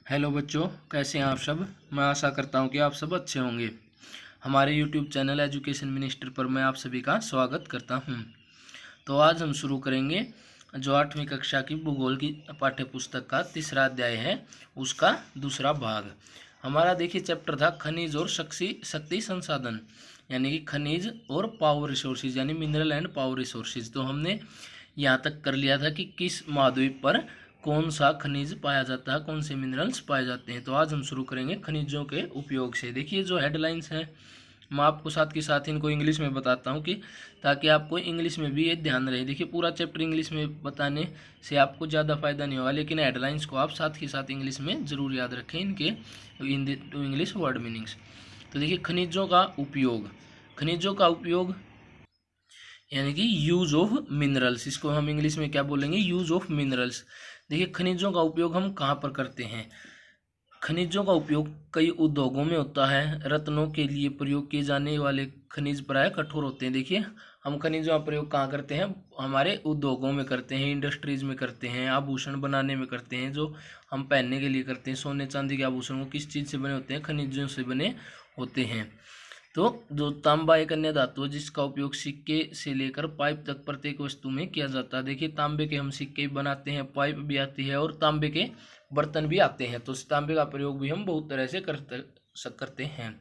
Hello बच्चों, कैसे हैं आप सब। मैं आशा करता हूं कि आप सब अच्छे होंगे। हमारे यूट्यूब चैनल एजुकेशन मिनिस्टर पर मैं आप सभी का स्वागत करता हूं। तो आज हम शुरू करेंगे जो 8वीं कक्षा की भूगोल की पाठ्य पुस्तक का तीसरा अध्याय है, उसका दूसरा भाग। हमारा देखिए चैप्टर था खनिज और शक्ति संसाधन, यानी कि खनिज और पावर रिसोर्सेज, यानी मिनरल एंड पावर रिसोर्सेज। तो हमने यहाँ तक कर लिया था कि किस महाद्वीप पर कौन सा खनिज पाया जाता है, कौन से मिनरल्स पाए जाते हैं। तो आज हम शुरू करेंगे खनिजों के उपयोग से। देखिए जो हेडलाइंस हैं मैं आपको साथ के साथ इनको इंग्लिश में बताता हूँ कि ताकि आपको इंग्लिश में भी ये ध्यान रहे। देखिए पूरा चैप्टर इंग्लिश में बताने से आपको ज़्यादा फायदा नहीं होगा, लेकिन हेडलाइंस को आप साथ के साथ इंग्लिश में ज़रूर याद रखें, इनके टू इंग्लिश वर्ड मीनिंग्स। तो देखिए खनिजों का उपयोग। खनिजों का उपयोग यानी कि यूज ऑफ मिनरल्स, इसको हम इंग्लिश में क्या बोलेंगे, यूज ऑफ मिनरल्स। देखिए खनिजों का उपयोग हम कहाँ पर करते हैं। खनिजों का उपयोग कई उद्योगों में होता है। रत्नों के लिए प्रयोग किए जाने वाले खनिज प्राय कठोर होते हैं। देखिए हम खनिजों का प्रयोग कहाँ करते हैं, हमारे उद्योगों में करते हैं, इंडस्ट्रीज में करते हैं, आभूषण बनाने में करते हैं, जो हम पहनने के लिए करते हैं। सोने चांदी के आभूषण वो किस चीज़ से बने होते हैं, खनिजों से बने होते हैं। तो जो तांबा एक अन्य धातु है जिसका उपयोग सिक्के से लेकर पाइप तक प्रत्येक वस्तु में किया जाता है। देखिए तांबे के हम सिक्के बनाते हैं, पाइप भी आती है और तांबे के बर्तन भी आते हैं। तो तांबे का प्रयोग भी हम बहुत तरह से करते हैं।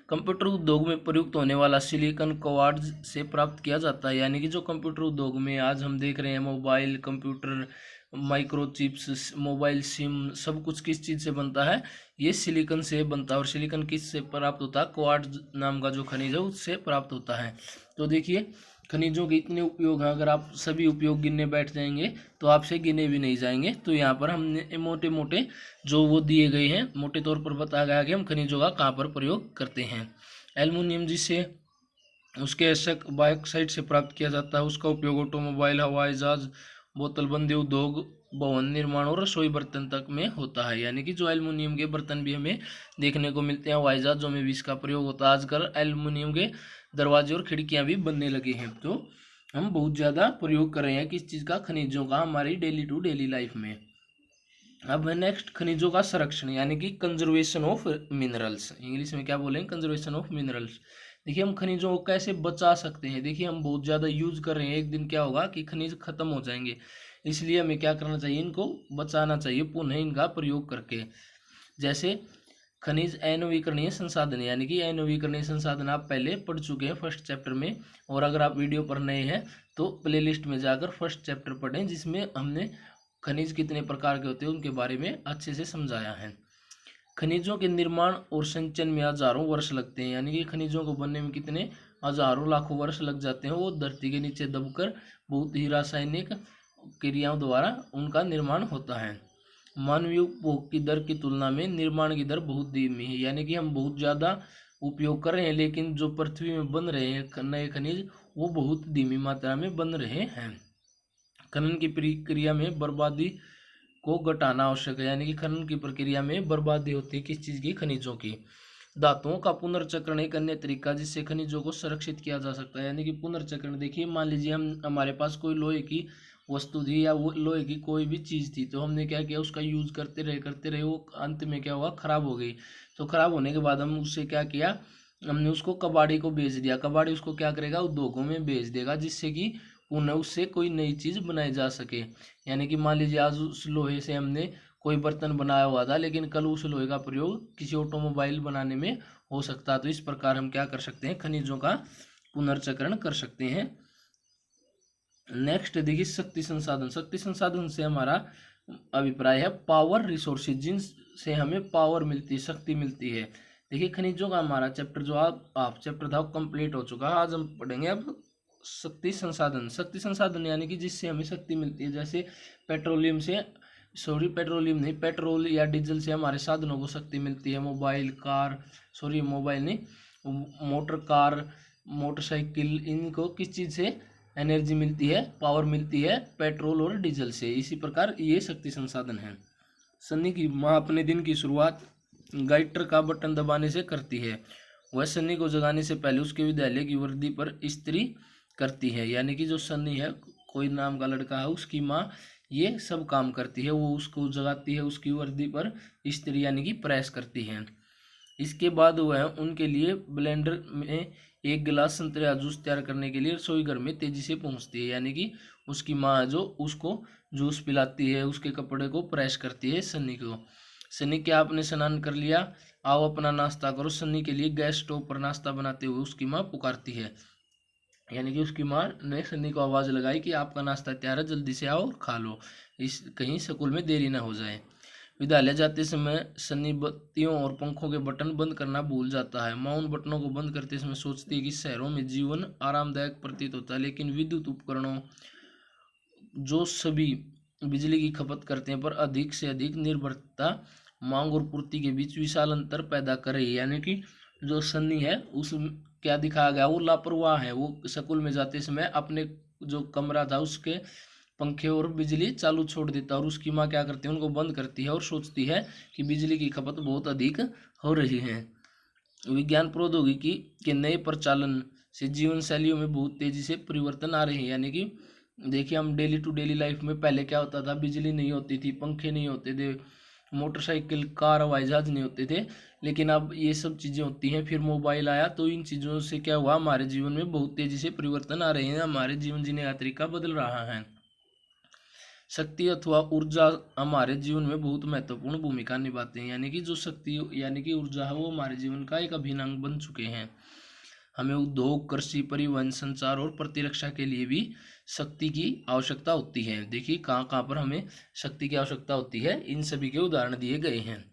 कंप्यूटर उद्योग में प्रयुक्त होने वाला सिलिकॉन क्वार्ट्ज से प्राप्त किया जाता है। यानी कि जो कंप्यूटर उद्योग में आज हम देख रहे हैं, mobile, computer, microchips, mobile SIM, सब कुछ किस चीज़ से बनता है, ये सिलिकॉन से बनता है। और सिलिकॉन किस से प्राप्त होता है, क्वार्ट्ज नाम का जो खनिज है उससे प्राप्त होता है। तो देखिए खनिजों के इतने उपयोग हैं, अगर आप सभी उपयोग गिनने बैठ जाएंगे तो आपसे गिने भी नहीं जाएंगे। तो यहाँ पर हमने मोटे मोटे जो वो दिए गए हैं, मोटे तौर पर बताया गया कि हम खनिजों का कहाँ पर प्रयोग करते हैं। एल्युमिनियम जिसे उसके एशक बाइक्साइड से प्राप्त किया जाता है, उसका उपयोग ऑटोमोबाइल, हवाई जहाज, बोतलबंदी उद्योग, भवन निर्माण और रसोई बर्तन तक में होता है। यानी कि जो एल्युमिनियम के बर्तन भी हमें देखने को मिलते हैं, हवाई जहाजों में भी इसका प्रयोग होता है। आजकल एल्युमिनियम के दरवाजे और खिड़कियां भी बनने लगे हैं। तो हम बहुत ज़्यादा प्रयोग कर रहे हैं किस चीज़ का, खनिजों का, हमारी डेली टू डेली लाइफ में। अब नेक्स्ट खनिजों का संरक्षण, यानी कि कंजर्वेशन ऑफ मिनरल्स। इंग्लिश में क्या बोलेंगे, कंजर्वेशन ऑफ मिनरल्स। देखिए हम खनिजों को कैसे बचा सकते हैं। देखिए हम बहुत ज़्यादा यूज कर रहे हैं, एक दिन क्या होगा कि खनिज खत्म हो जाएंगे, इसलिए हमें क्या करना चाहिए, इनको बचाना चाहिए पुनः इनका प्रयोग करके। जैसे खनिज अनवीकरणीय संसाधन, यानी कि अनवीकरणीय संसाधन आप पहले पढ़ चुके हैं फर्स्ट चैप्टर में, और अगर आप वीडियो पर नए हैं तो प्लेलिस्ट में जाकर फर्स्ट चैप्टर पढ़ें, जिसमें हमने खनिज कितने प्रकार के होते हैं उनके बारे में अच्छे से समझाया है। खनिजों के निर्माण और संचयन में हजारों वर्ष लगते हैं। यानी कि खनिजों को बनने में कितने हजारों लाखों वर्ष लग जाते हैं। वो धरती के नीचे दबकर बहुत ही रासायनिक क्रियाओं द्वारा उनका निर्माण होता है। मानवीय उपभोग की दर की तुलना में निर्माण की दर बहुत धीमी है। यानी कि हम बहुत ज़्यादा उपयोग कर रहे हैं, लेकिन जो पृथ्वी में बन रहे हैं नए खनिज वो बहुत धीमी मात्रा में बन रहे हैं। खनन की प्रक्रिया में बर्बादी को घटाना आवश्यक है। यानी कि खनन की प्रक्रिया में बर्बादी होती है किस चीज़ की, खनिजों की। धातुओं का पुनर्चक्रण एक अन्य तरीका जिससे खनिजों को संरक्षित किया जा सकता है। यानी कि पुनर्चक्रण, देखिए मान लीजिए हम हमारे पास कोई लोहे की वस्तु थी या वो लोहे की कोई भी चीज़ थी, तो हमने क्या किया, उसका यूज करते रहे, वो अंत में क्या हुआ, खराब हो गई। तो खराब होने के बाद हम उससे क्या किया, हमने उसको कबाड़ी को बेच दिया। कबाड़ी उसको क्या करेगा, उद्योगों में बेच देगा, जिससे कि पुनः उससे कोई नई चीज़ बनाई जा सके। यानी कि मान लीजिए आज उस लोहे से हमने कोई बर्तन बनाया हुआ था, लेकिन कल उस लोहे का प्रयोग किसी ऑटोमोबाइल बनाने में हो सकता है। तो इस प्रकार हम क्या कर सकते हैं, खनिजों का पुनर्चक्रण कर सकते हैं। नेक्स्ट देखिए शक्ति संसाधन। शक्ति संसाधन से हमारा अभिप्राय है पावर रिसोर्सेज, जिनसे हमें पावर मिलती है, शक्ति मिलती है। देखिए खनिजों का हमारा चैप्टर जो आप चैप्टर था कंप्लीट हो चुका है। आज हम पढ़ेंगे अब शक्ति संसाधन। शक्ति संसाधन यानी कि जिससे हमें शक्ति मिलती है। जैसे पेट्रोलियम नहीं, पेट्रोल या डीजल से हमारे साधनों को शक्ति मिलती है। मोबाइल नहीं, मोटर कार, मोटरसाइकिल, इनको किस चीज़ से एनर्जी मिलती है, पावर मिलती है, पेट्रोल और डीजल से। इसी प्रकार ये शक्ति संसाधन है। सन्नी की माँ अपने दिन की शुरुआत गाइटर का बटन दबाने से करती है। वह सन्नी को जगाने से पहले उसके विद्यालय की वर्दी पर इस्त्री करती है। यानी कि जो सन्नी है, कोई नाम का लड़का है, उसकी माँ ये सब काम करती है। वो उसको जगाती है, उसकी वर्दी पर इस्त्री यानी कि प्रेस करती है। इसके बाद वह उनके लिए ब्लेंडर में एक गिलास संतरे जूस तैयार करने के लिए रसोई घर में तेजी से पहुंचती है, यानी कि उसकी माँ जो उसको जूस पिलाती है, उसके कपड़े को प्रेस करती है सन्नी को। सन्नी, क्या आपने स्नान कर लिया? आओ अपना नाश्ता करो। सन्नी के लिए गैस स्टोव पर नाश्ता बनाते हुए उसकी माँ पुकारती है, यानी कि उसकी माँ ने सन्नी को आवाज़ लगाई कि आपका नाश्ता तैयार है, जल्दी से आओ और खा लो, इस कहीं स्कूल में देरी ना हो जाए। विद्यालय जाते समय सन्नी बत्तियों और पंखों के बटन बंद करना भूल जाता है। माँ उन बटनों को बंद करते समय सोचती है कि शहरों में जीवन आरामदायक प्रतीत होता है, लेकिन विद्युत उपकरणों जो सभी बिजली की खपत करते हैं पर अधिक से अधिक निर्भरता मांग और पूर्ति के बीच विशाल अंतर पैदा कर रही है। यानी कि जो सन्नी है उस क्या दिखाया गया, वो लापरवाह है। वो स्कूल में जाते समय अपने जो कमरा था उसके पंखे और बिजली चालू छोड़ देता है, और उसकी माँ क्या करती है, उनको बंद करती है और सोचती है कि बिजली की खपत बहुत अधिक हो रही है। विज्ञान प्रौद्योगिकी के नए प्रचालन से जीवन शैलियों में बहुत तेजी से परिवर्तन आ रहे हैं। यानी कि देखिए, हम डेली टू डेली लाइफ में पहले क्या होता था, बिजली नहीं होती थी, पंखे नहीं होते थे, मोटरसाइकिल, कार, हवाई जहाज नहीं होते थे, लेकिन अब ये सब चीज़ें होती हैं। फिर मोबाइल आया, तो इन चीज़ों से क्या हुआ, हमारे जीवन में बहुत तेज़ी से परिवर्तन आ रहे हैं, हमारे जीवन जीने का तरीका बदल रहा है। शक्ति अथवा ऊर्जा हमारे जीवन में बहुत महत्वपूर्ण भूमिका निभाते हैं। यानी कि जो शक्ति यानी कि ऊर्जा है वो हमारे जीवन का एक अभिन्न अंग बन चुके हैं। हमें उद्योग, कृषि, परिवहन, संचार और प्रतिरक्षा के लिए भी शक्ति की आवश्यकता होती है। देखिए कहाँ कहाँ पर हमें शक्ति की आवश्यकता होती है, इन सभी के उदाहरण दिए गए हैं।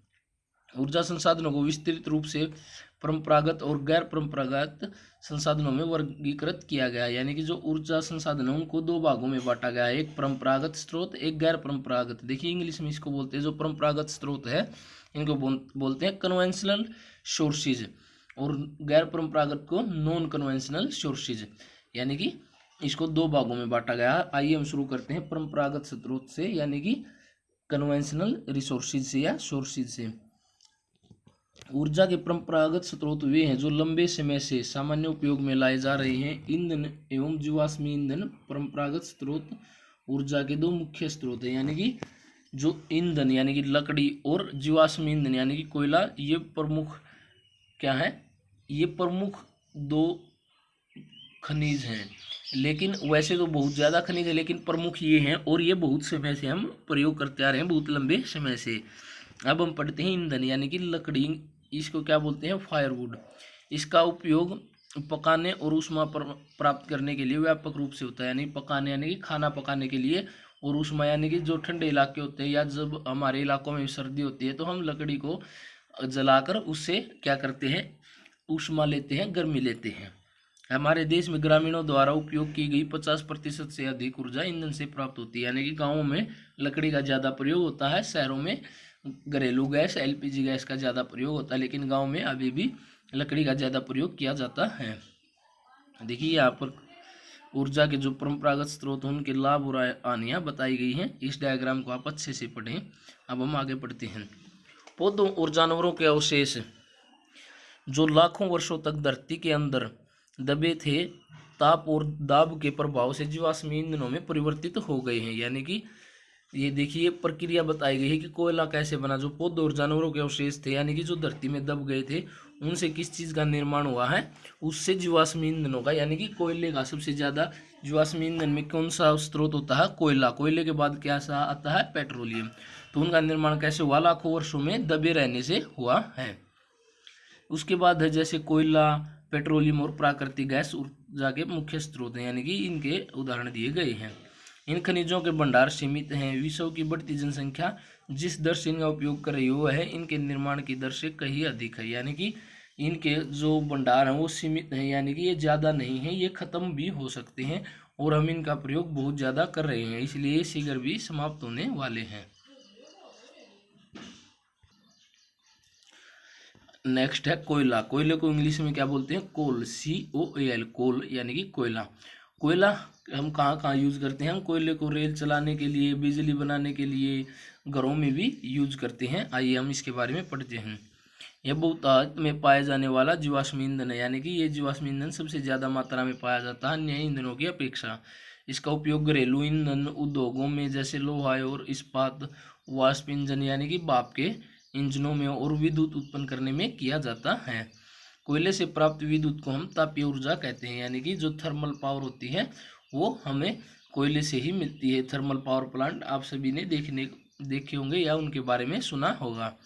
ऊर्जा संसाधनों को विस्तृत रूप से परंपरागत और गैर परंपरागत संसाधनों में वर्गीकृत किया गया है। यानी कि जो ऊर्जा संसाधन है उनको दो भागों में बांटा गया है, एक परंपरागत स्रोत, एक गैर परंपरागत। देखिए इंग्लिश में इसको बोलते हैं, जो परंपरागत स्रोत है इनको बोलते हैं कन्वेंशनल सोर्सेज, और गैर परंपरागत को नॉन कन्वेंशनल सोर्सेज। यानी कि इसको दो भागों में बांटा गया है। आइए हम शुरू करते हैं परंपरागत स्रोत से, यानी कि कन्वेंशनल रिसोर्सेज से या सोर्सेज से। ऊर्जा के परंपरागत स्रोत वे हैं जो लंबे समय से सामान्य उपयोग में लाए जा रहे हैं। ईंधन एवं जीवाश्म ईंधन परंपरागत स्रोत ऊर्जा के दो मुख्य स्रोत हैं। यानी कि जो ईंधन यानी कि लकड़ी और जीवाश्म ईंधन यानी कि कोयला, ये प्रमुख क्या है, ये प्रमुख दो खनिज हैं। लेकिन वैसे तो बहुत ज़्यादा खनिज है, लेकिन प्रमुख ये हैं, और ये बहुत समय से हम प्रयोग करते आ रहे हैं, बहुत लंबे समय से। अब हम पढ़ते हैं ईंधन यानी कि लकड़ी, इसको क्या बोलते हैं, फायरवुड। इसका उपयोग पकाने और ऊष्मा प्राप्त करने के लिए व्यापक रूप से होता है। यानी पकाने यानी कि खाना पकाने के लिए, और ऊष्मा यानी कि जो ठंडे इलाके होते हैं या जब हमारे इलाकों में सर्दी होती है तो हम लकड़ी को जलाकर उससे क्या करते हैं, ऊष्मा लेते हैं, गर्मी लेते हैं। हमारे देश में ग्रामीणों द्वारा उपयोग की गई 50% से अधिक ऊर्जा ईंधन से प्राप्त होती है। यानी कि गाँवों में लकड़ी का ज़्यादा प्रयोग होता है, शहरों में घरेलू गैस एलपीजी गैस का ज़्यादा प्रयोग होता है, लेकिन गांव में अभी भी लकड़ी का ज़्यादा प्रयोग किया जाता है। देखिए यहाँ पर ऊर्जा के जो परंपरागत स्रोत हैं उनके लाभ और हानियाँ बताई गई हैं। इस डायग्राम को आप अच्छे से पढ़ें। अब हम आगे पढ़ते हैं। पौधों और जानवरों के अवशेष जो लाखों वर्षों तक धरती के अंदर दबे थे, ताप और दाब के प्रभाव से जीवाश्म ईंधनों में परिवर्तित हो गए हैं। यानी कि ये देखिए प्रक्रिया बताई गई है कि कोयला कैसे बना। जो पौधों और जानवरों के अवशेष थे यानी कि जो धरती में दब गए थे, उनसे किस चीज़ का निर्माण हुआ है, उससे जीवाश्म ईंधनों का, यानी कि कोयले का। सबसे ज़्यादा जीवाश्म ईंधन में कौन सा स्रोत होता है, कोयला। कोयले के बाद क्या सा आता है, पेट्रोलियम। तो उनका निर्माण कैसे हुआ, लाखों वर्षों में दबे रहने से हुआ है। उसके बाद है जैसे कोयला, पेट्रोलियम और प्राकृतिक गैस ऊर्जा के मुख्य स्रोत हैं, यानी कि इनके उदाहरण दिए गए हैं। इन खनिजों के भंडार सीमित हैं। विश्व की बढ़ती जनसंख्या जिस दर से इनका उपयोग कर रही है इनके निर्माण की दर से कहीं अधिक है। यानी कि इनके जो भंडार हैं वो सीमित हैं, यानी कि ये ज़्यादा नहीं है, ये ख़त्म भी हो सकते हैं, और हम इनका प्रयोग बहुत ज़्यादा कर रहे हैं, इसलिए शीघ्र भी समाप्त होने वाले हैं। नेक्स्ट है कोयला। कोयले को इंग्लिश में क्या बोलते हैं, कोल, COAL, कोल यानी कि कोयला। कोयला हम कहाँ कहाँ यूज़ करते हैं, हम कोयले को रेल चलाने के लिए, बिजली बनाने के लिए, घरों में भी यूज़ करते हैं। आइए हम इसके बारे में पढ़ते हैं। यह बहुतायत में पाया जाने वाला जीवाश्म ईंधन है, यानी कि ये जीवाश्म ईंधन सबसे ज़्यादा मात्रा में पाया जाता है अन्य ईंधनों की अपेक्षा। इसका उपयोग घरेलू ईंधन उद्योगों में जैसे लोहा और इस्पात, वाष्प इंजन यानी कि भाप के इंजनों में और विद्युत उत्पन्न करने में किया जाता है। कोयले से प्राप्त विद्युत को हम तापीय ऊर्जा कहते हैं, यानी कि जो थर्मल पावर होती है वो हमें कोयले से ही मिलती है। थर्मल पावर प्लांट आप सभी ने देखे होंगे या उनके बारे में सुना होगा।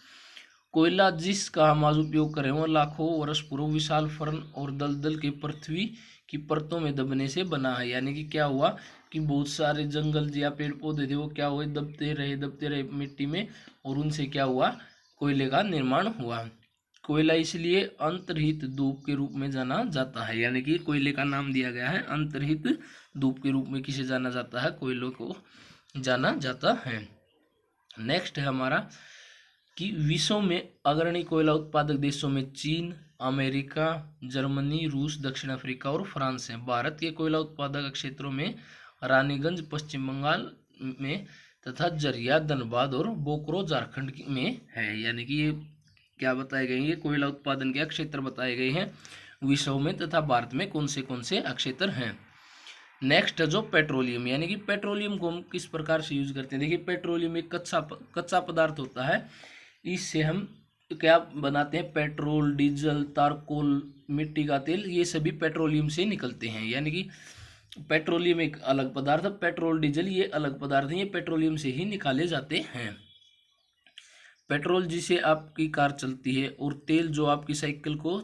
कोयला जिसका हम आज उपयोग कर रहे हैं वो लाखों वर्ष पूर्व विशाल फर्न और दलदल के पृथ्वी की परतों में दबने से बना है। यानी कि क्या हुआ कि बहुत सारे जंगल या पेड़ पौधे थे वो क्या हुए, दबते रहे मिट्टी में, और उनसे क्या हुआ, कोयले का निर्माण हुआ। कोयला इसलिए अंतर्हित धूप के रूप में जाना जाता है, यानी कि कोयले का नाम दिया गया है अंतर्हित धूप के रूप में किसे जाना जाता है, कोयलों को जाना जाता है। नेक्स्ट है हमारा कि विश्व में अग्रणी कोयला उत्पादक देशों में चीन, अमेरिका, जर्मनी, रूस, दक्षिण अफ्रीका और फ्रांस है। भारत के कोयला उत्पादक क्षेत्रों में रानीगंज पश्चिम बंगाल में तथा जरिया धनबाद और बोकारो झारखंड में है। यानी कि ये क्या बताए गए हैं, ये कोयला उत्पादन के क्षेत्र बताए गए हैं विश्व में तथा भारत में कौन से क्षेत्र हैं। नेक्स्ट है जो पेट्रोलियम, यानी कि पेट्रोलियम को हम किस प्रकार से यूज करते हैं। देखिए पेट्रोलियम एक कच्चा पदार्थ होता है, इससे हम क्या बनाते हैं, पेट्रोल, डीजल, तारकोल, मिट्टी का तेल, ये सभी पेट्रोलियम से निकलते हैं। यानी कि पेट्रोलियम एक अलग पदार्थ है, पेट्रोल डीजल ये अलग पदार्थ है, ये पेट्रोलियम से ही निकाले जाते हैं। पेट्रोल जिसे आपकी कार चलती है और तेल जो आपकी साइकिल को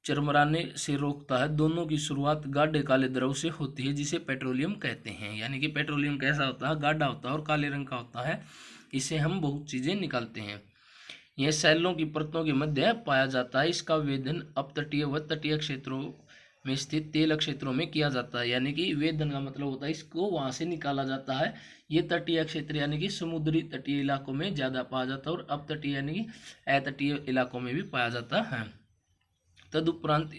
चरमराने से रोकता है, दोनों की शुरुआत गाढ़े काले द्रव से होती है जिसे पेट्रोलियम कहते हैं। यानी कि पेट्रोलियम कैसा होता है, गाढ़ा होता है और काले रंग का होता है, इससे हम बहुत चीज़ें निकालते हैं। यह सैलों की परतों के मध्य पाया जाता है। इसका वेधन अपतटीय व तटीय क्षेत्रों में स्थित तेल क्षेत्रों में किया जाता है। यानी कि वेधन का मतलब होता है इसको वहाँ से निकाला जाता है। ये तटीय क्षेत्र यानी कि समुद्री तटीय इलाकों में ज़्यादा पाया जाता है और अपतटीय यानी कि अतटीय इलाकों में भी पाया जाता है। तदुपरांत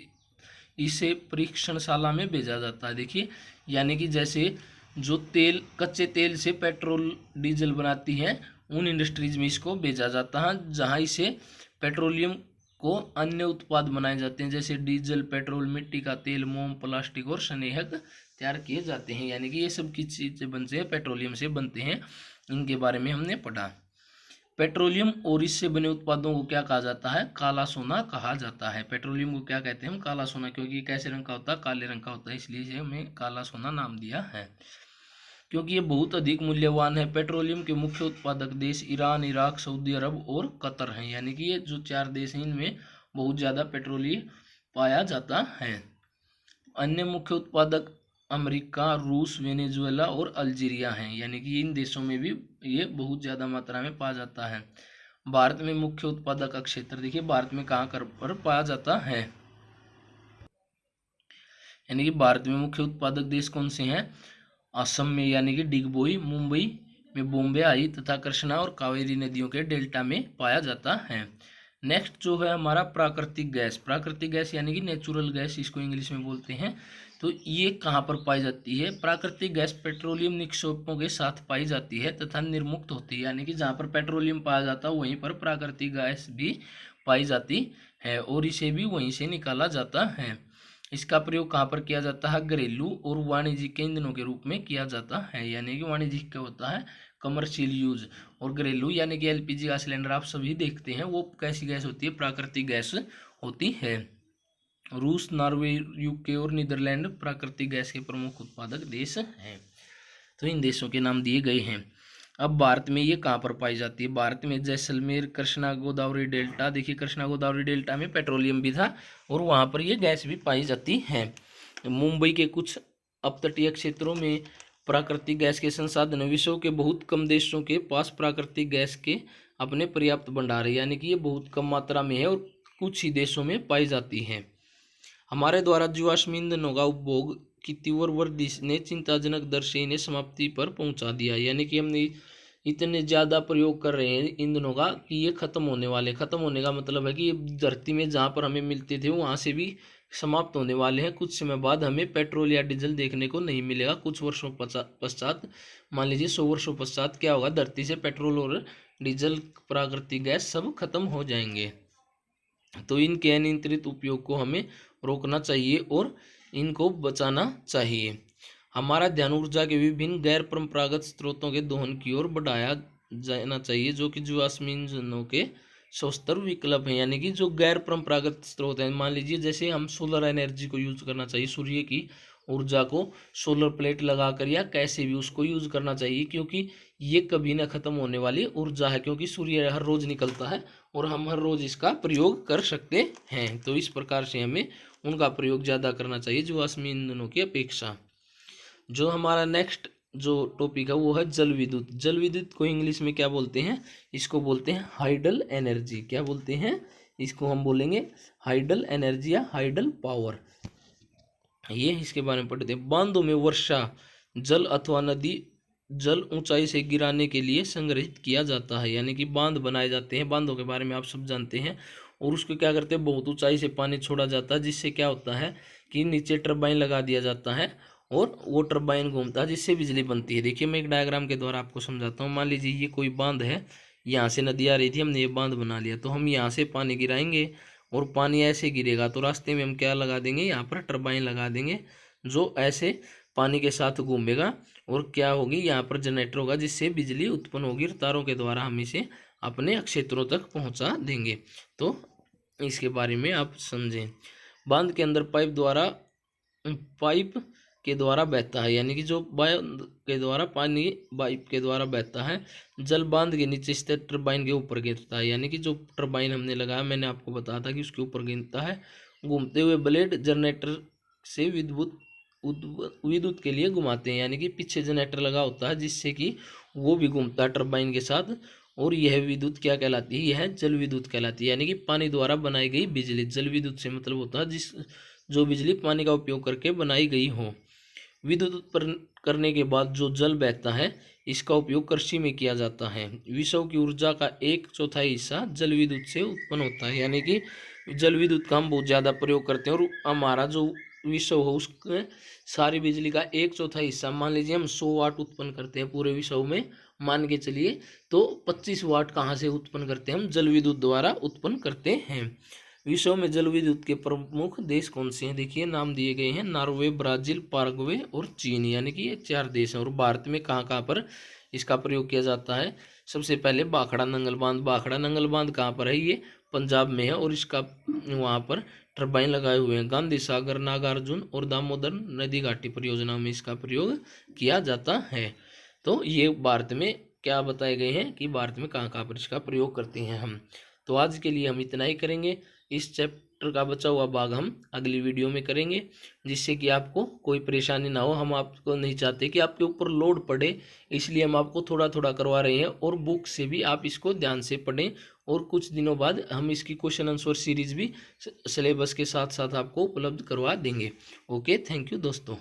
इसे परीक्षणशाला में भेजा जाता है। देखिए यानी कि जैसे जो तेल कच्चे तेल से पेट्रोल डीजल बनाती हैं उन इंडस्ट्रीज में इसको भेजा जाता है, जहाँ इसे पेट्रोलियम को अन्य उत्पाद बनाए जाते हैं जैसे डीजल, पेट्रोल, मिट्टी का तेल, मोम, प्लास्टिक और स्नेहक तैयार किए जाते हैं। यानी कि ये सब की चीज़ें बनते हैं पेट्रोलियम से बनते हैं, इनके बारे में हमने पढ़ा। पेट्रोलियम और इससे बने उत्पादों को क्या कहा जाता है, काला सोना कहा जाता है। पेट्रोलियम को क्या कहते हैं हम, काला सोना, क्योंकि कैसे रंग का होता है, काले रंग का होता है, इसलिए इसे हमें काला सोना नाम दिया है क्योंकि ये बहुत अधिक मूल्यवान है। पेट्रोलियम के मुख्य उत्पादक देश ईरान, इराक, सऊदी अरब और कतर हैं। यानी कि ये जो 4 देश हैं इनमें बहुत ज़्यादा पेट्रोलियम पाया जाता है। अन्य मुख्य उत्पादक अमेरिका, रूस, वेनेजुएला और अल्जीरिया हैं। यानी कि इन देशों में भी ये बहुत ज़्यादा मात्रा में पाया जाता है। भारत में मुख्य उत्पादक क्षेत्र देखिए भारत में कहाँ पर पाया जाता है, यानी कि भारत में मुख्य उत्पादक देश कौन से हैं, असम में यानी कि डिगबोई, मुंबई में बॉम्बे आई तथा कृष्णा और कावेरी नदियों के डेल्टा में पाया जाता है। नेक्स्ट जो है हमारा प्राकृतिक गैस यानी कि नेचुरल गैस इसको इंग्लिश में बोलते हैं। तो ये कहाँ पर पाई जाती है, प्राकृतिक गैस पेट्रोलियम निक्षेपों के साथ पाई जाती है तथा निर्मुक्त होती है। यानी कि जहाँ पर पेट्रोलियम पाया जाता है वहीं पर प्राकृतिक गैस भी पाई जाती है और इसे भी वहीं से निकाला जाता है। इसका प्रयोग कहाँ पर किया जाता है, घरेलू और वाणिज्यिक ईंधनों के रूप में किया जाता है। यानी कि वाणिज्यिक क्या होता है, कमर्शियल यूज, और घरेलू यानी कि एलपीजी का सिलेंडर आप सभी देखते हैं वो कैसी गैस होती है, प्राकृतिक गैस होती है। रूस, नॉर्वे, यूके और नीदरलैंड प्राकृतिक गैस के प्रमुख उत्पादक देश हैं। तो इन देशों के नाम दिए गए हैं। अब भारत में ये कहाँ पर पाई जाती है, भारत में जैसलमेर, कृष्णा गोदावरी डेल्टा, देखिए कृष्णा गोदावरी डेल्टा में पेट्रोलियम भी था और वहाँ पर ये गैस भी पाई जाती है। मुंबई के कुछ अपतटीय क्षेत्रों में प्राकृतिक गैस के संसाधन, विश्व के बहुत कम देशों के पास प्राकृतिक गैस के अपने पर्याप्त भंडार है। यानी कि ये बहुत कम मात्रा में है और कुछ ही देशों में पाई जाती है। हमारे द्वारा जीवाश्म ईंधनों का उपभोग की तीव्र वृद्धि ने चिंताजनक दर से इन्हें समाप्ति पर पहुंचा दिया। यानी कि हमने इतने ज़्यादा प्रयोग कर रहे हैं ईंधनों का कि ये खत्म होने का मतलब है कि ये धरती में जहाँ पर हमें मिलते थे वहाँ से भी समाप्त होने वाले हैं। कुछ समय बाद हमें पेट्रोल या डीजल देखने को नहीं मिलेगा। कुछ वर्षों पश्चात, मान लीजिए 100 वर्षों पश्चात क्या होगा, धरती से पेट्रोल और डीजल, प्राकृतिक गैस सब खत्म हो जाएंगे। तो इनके अनियंत्रित उपयोग को हमें रोकना चाहिए और इनको बचाना चाहिए। हमारा ध्यान ऊर्जा के विभिन्न गैर परंपरागत स्रोतों के दोहन की ओर बढ़ाया जाना चाहिए, जो कि जीवाश्म ईंधनों के सस्तर विकल्प हैं। यानी कि जो गैर परंपरागत स्रोत हैं, मान लीजिए जैसे हम सोलर एनर्जी को यूज करना चाहिए, सूर्य की ऊर्जा को सोलर प्लेट लगाकर या कैसे भी उसको यूज करना चाहिए, क्योंकि ये कभी ना खत्म होने वाली ऊर्जा है, क्योंकि सूर्य हर रोज निकलता है और हम हर रोज इसका प्रयोग कर सकते हैं। तो इस प्रकार से हमें उनका प्रयोग ज़्यादा करना चाहिए जीवाश्म ईंधनों की अपेक्षा। जो हमारा नेक्स्ट जो टॉपिक है वो है जल विद्युत। जल विद्युत को इंग्लिश में क्या बोलते हैं? इसको बोलते हैं हाइडल एनर्जी। क्या बोलते हैं? इसको हम बोलेंगे हाइडल एनर्जी या हाइडल पावर। ये इसके बारे में पढ़ते हैं। बांधों में वर्षा जल अथवा नदी जल ऊंचाई से गिराने के लिए संग्रहित किया जाता है। यानी कि बांध बनाए जाते हैं, बांधों के बारे में आप सब जानते हैं। और उसको क्या करते हैं, बहुत ऊंचाई से पानी छोड़ा जाता है, जिससे क्या होता है कि नीचे टरबाइन लगा दिया जाता है और वो टरबाइन घूमता है, जिससे बिजली बनती है। देखिए मैं एक डायग्राम के द्वारा आपको समझाता हूँ। मान लीजिए ये कोई बांध है, यहाँ से नदी आ रही थी, हमने ये बांध बना लिया, तो हम यहाँ से पानी गिराएंगे और पानी ऐसे गिरेगा तो रास्ते में हम क्या लगा देंगे, यहाँ पर टरबाइन लगा देंगे जो ऐसे पानी के साथ घूमेगा और क्या होगी, यहाँ पर जनरेटर होगा जिससे बिजली उत्पन्न होगी और तारों के द्वारा हम इसे अपने क्षेत्रों तक पहुँचा देंगे। तो इसके बारे में आप समझें। बांध के अंदर पाइप के द्वारा बहता है, यानी कि जो बांध के द्वारा पानी पाइप के द्वारा बहता है। जल बांध के नीचे स्थित टरबाइन के ऊपर गिरता है, यानी कि जो टरबाइन हमने लगाया, मैंने आपको बताया था कि उसके ऊपर गिरता है। घूमते हुए ब्लेड जनरेटर से विद्युत के लिए घुमाते हैं, यानी कि पीछे जनरेटर लगा होता है जिससे कि वो भी घूमता है टरबाइन के साथ। और यह विद्युत क्या कहलाती है? यह जल विद्युत कहलाती है, यानी कि पानी द्वारा बनाई गई बिजली। जल विद्युत से मतलब होता है जो बिजली पानी का उपयोग करके बनाई गई हो। विद्युत उत्पन्न करने के बाद जो जल बहता है, इसका उपयोग कृषि में किया जाता है। विश्व की ऊर्जा का 1/4 हिस्सा जल विद्युत से उत्पन्न होता है, यानी कि जल विद्युत का हम बहुत ज़्यादा प्रयोग करते हैं। और हमारा जो विश्व हो उसके सारी बिजली का 1/4 हिस्सा, मान लीजिए हम 100 वाट उत्पन्न करते हैं पूरे विश्व में, मान के चलिए, तो 25 वाट कहाँ से उत्पन्न करते हैं? हम जल विद्युत द्वारा उत्पन्न करते हैं। विश्व में जल विद्युत के प्रमुख देश कौन से हैं? देखिए नाम दिए गए हैं, नॉर्वे, ब्राजील, पाराग्वे और चीन, यानी कि ये 4 देश हैं। और भारत में कहाँ कहाँ पर इसका प्रयोग किया जाता है? सबसे पहले भाखड़ा नंगल बांध। भाखड़ा नंगल बांध कहाँ पर है? ये पंजाब में है और इसका वहाँ पर टरबाइन लगाए हुए हैं। गांधी सागर, नागार्जुन और दामोदर नदी घाटी परियोजना में इसका प्रयोग किया जाता है। तो ये भारत में क्या बताए गए हैं कि भारत में कहाँ कहाँ पर इसका प्रयोग करते हैं हम। तो आज के लिए हम इतना ही करेंगे। इस चैप्टर का बचा हुआ भाग हम अगली वीडियो में करेंगे, जिससे कि आपको कोई परेशानी ना हो। हम आपको नहीं चाहते कि आपके ऊपर लोड पड़े, इसलिए हम आपको थोड़ा थोड़ा करवा रहे हैं। और बुक से भी आप इसको ध्यान से पढ़ें और कुछ दिनों बाद हम इसकी क्वेश्चन आंसर सीरीज भी सिलेबस के साथ साथ आपको उपलब्ध करवा देंगे। ओके, थैंक यू दोस्तों।